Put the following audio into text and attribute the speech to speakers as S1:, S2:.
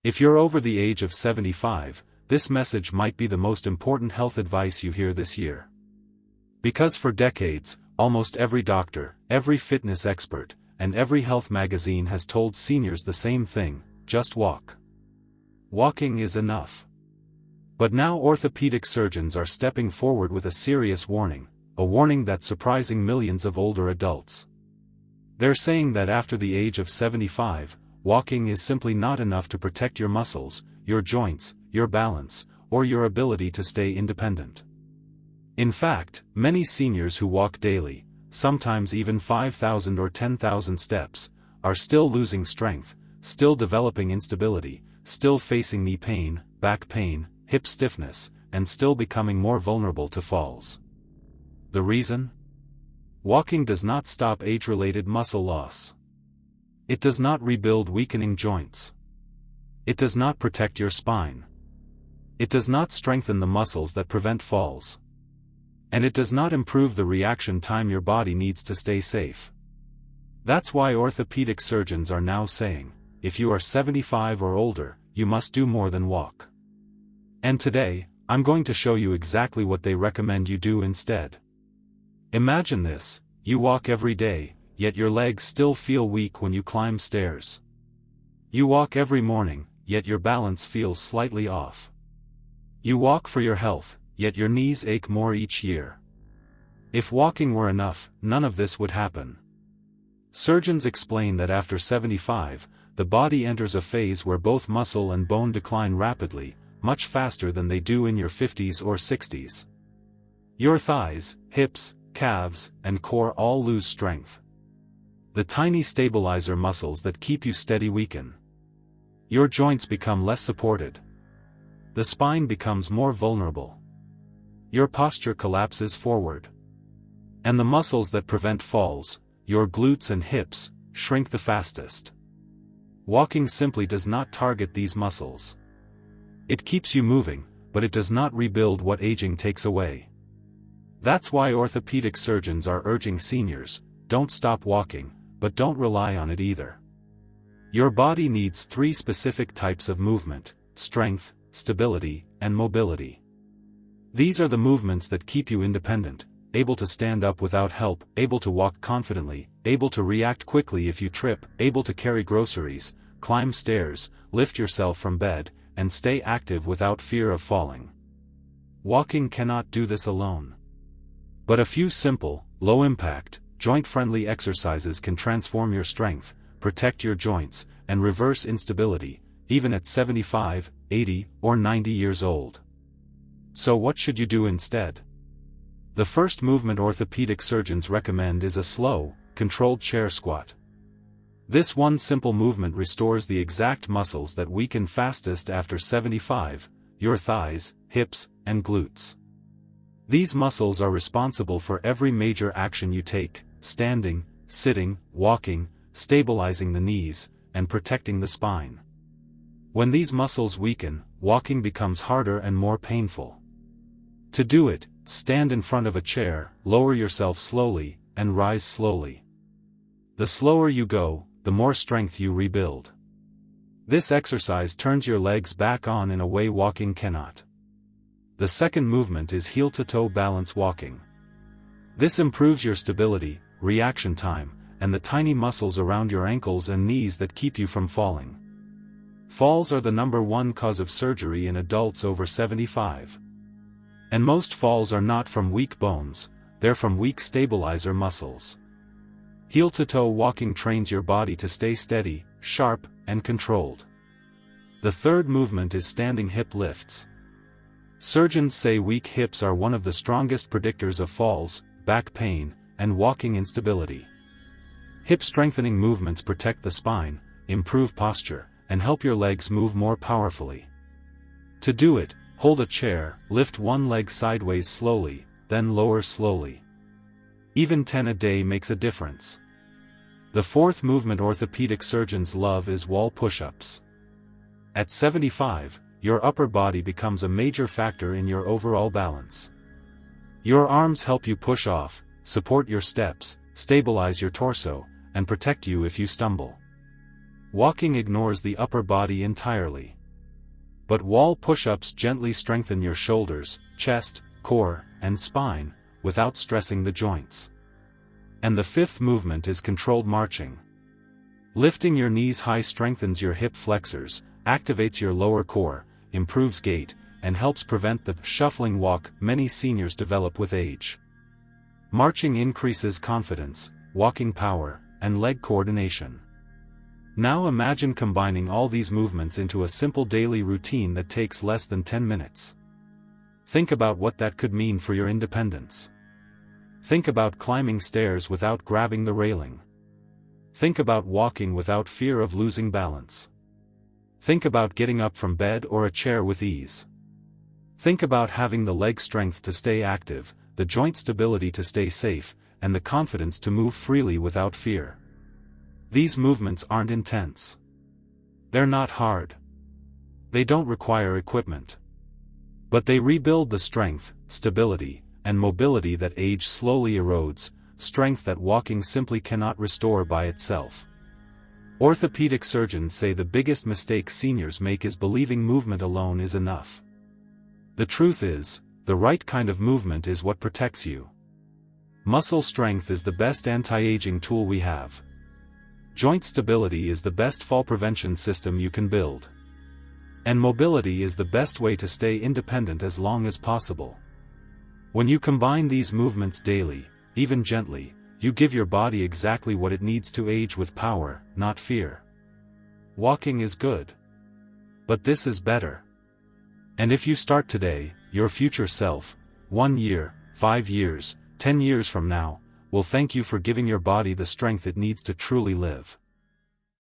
S1: If you're over the age of 75, this message might be the most important health advice you hear this year. Because for decades, almost every doctor, every fitness expert, and every health magazine has told seniors the same thing: just walk. Walking is enough. But now orthopedic surgeons are stepping forward with a serious warning, a warning that's surprising millions of older adults. They're saying that after the age of 75, walking is simply not enough to protect your muscles, your joints, your balance, or your ability to stay independent. In fact, many seniors who walk daily, sometimes even 5,000 or 10,000 steps, are still losing strength, still developing instability, still facing knee pain, back pain, hip stiffness, and still becoming more vulnerable to falls. The reason? Walking does not stop age-related muscle loss. It does not rebuild weakening joints. It does not protect your spine. It does not strengthen the muscles that prevent falls. And it does not improve the reaction time your body needs to stay safe. That's why orthopedic surgeons are now saying, if you are 75 or older, you must do more than walk. And today, I'm going to show you exactly what they recommend you do instead. Imagine this: you walk every day, yet your legs still feel weak when you climb stairs. You walk every morning, yet your balance feels slightly off. You walk for your health, yet your knees ache more each year. If walking were enough, none of this would happen. Surgeons explain that after 75, the body enters a phase where both muscle and bone decline rapidly, much faster than they do in your 50s or 60s. Your thighs, hips, calves, and core all lose strength. The tiny stabilizer muscles that keep you steady weaken. Your joints become less supported. The spine becomes more vulnerable. Your posture collapses forward. And the muscles that prevent falls, your glutes and hips, shrink the fastest. Walking simply does not target these muscles. It keeps you moving, but it does not rebuild what aging takes away. That's why orthopedic surgeons are urging seniors, don't stop walking, but don't rely on it either. Your body needs 3 specific types of movement: strength, stability, and mobility. These are the movements that keep you independent, able to stand up without help, able to walk confidently, able to react quickly if you trip, able to carry groceries, climb stairs, lift yourself from bed, and stay active without fear of falling. Walking cannot do this alone. But a few simple, low-impact, joint-friendly exercises can transform your strength, protect your joints, and reverse instability, even at 75, 80, or 90 years old. So what should you do instead? The first movement orthopedic surgeons recommend is a slow, controlled chair squat. This one simple movement restores the exact muscles that weaken fastest after 75, your thighs, hips, and glutes. These muscles are responsible for every major action you take: standing, sitting, walking, stabilizing the knees, and protecting the spine. When these muscles weaken, walking becomes harder and more painful. To do it, stand in front of a chair, lower yourself slowly, and rise slowly. The slower you go, the more strength you rebuild. This exercise turns your legs back on in a way walking cannot. The second movement is heel-to-toe balance walking. This improves your stability, reaction time, and the tiny muscles around your ankles and knees that keep you from falling. Falls are the #1 cause of surgery in adults over 75. And most falls are not from weak bones, they're from weak stabilizer muscles. Heel-to-toe walking trains your body to stay steady, sharp, and controlled. The third movement is standing hip lifts. Surgeons say weak hips are one of the strongest predictors of falls, back pain, and walking instability. Hip strengthening movements protect the spine, improve posture, and help your legs move more powerfully. To do it, hold a chair, lift one leg sideways slowly, then lower slowly. Even 10 a day makes a difference. The fourth movement orthopedic surgeons love is wall push-ups. At 75, your upper body becomes a major factor in your overall balance. Your arms help you push off, support your steps, stabilize your torso, and protect you if you stumble. Walking ignores the upper body entirely. But wall push-ups gently strengthen your shoulders, chest, core, and spine, without stressing the joints. And the fifth movement is controlled marching. Lifting your knees high strengthens your hip flexors, activates your lower core, improves gait, and helps prevent the shuffling walk many seniors develop with age. Marching increases confidence, walking power, and leg coordination. Now imagine combining all these movements into a simple daily routine that takes less than 10 minutes. Think about what that could mean for your independence. Think about climbing stairs without grabbing the railing. Think about walking without fear of losing balance. Think about getting up from bed or a chair with ease. Think about having the leg strength to stay active, the joint stability to stay safe, and the confidence to move freely without fear. These movements aren't intense. They're not hard. They don't require equipment. But they rebuild the strength, stability, and mobility that age slowly erodes, strength that walking simply cannot restore by itself. Orthopedic surgeons say the biggest mistake seniors make is believing movement alone is enough. The truth is, the right kind of movement is what protects you. Muscle strength is the best anti-aging tool we have. Joint stability is the best fall prevention system you can build. And mobility is the best way to stay independent as long as possible. When you combine these movements daily, even gently, you give your body exactly what it needs to age with power, not fear. Walking is good. But this is better. And if you start today, your future self, 1 year, 5 years, 10 years from now, will thank you for giving your body the strength it needs to truly live.